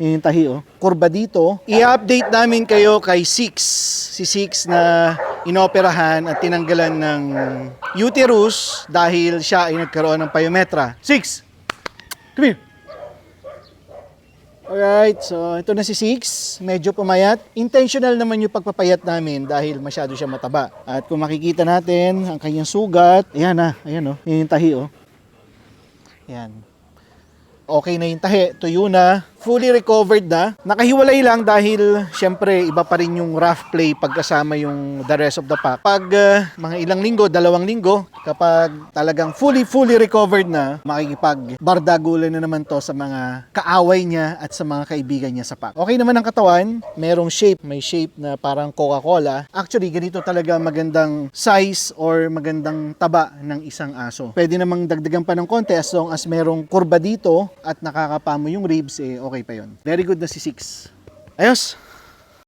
Yung tahi, oh. Kurba dito. I-update namin kayo kay Six. Si Six na inoperahan at tinanggalan ng uterus dahil siya ay nagkaroon ng pyometra. Six! Come here! Alright, so ito na si Six. Medyo pumayat. Intentional naman yung pagpapayat namin dahil masyado siya mataba. At kung makikita natin ang kanyang sugat, ayan na, ayan, oh. Yan yung tahi, oh. Ayan. Okay na yung tahi, tuyo na, fully recovered na. Nakahiwalay lang dahil syempre iba pa rin yung rough play pagkasama yung the rest of the pack. Pag mga ilang linggo, 2 linggo, kapag talagang fully recovered na, makikipag-bardagulan na naman to sa mga kaaway niya at sa mga kaibigan niya sa pack. Okay naman ang katawan, merong shape, may shape na parang Coca-Cola. Actually, ganito talaga magandang size or magandang taba ng isang aso. Pwede namang dagdagan pa ng konti as long as merong kurba dito at nakakapa mo yung ribs, okay pa yon. Very good na si Six. Ayos!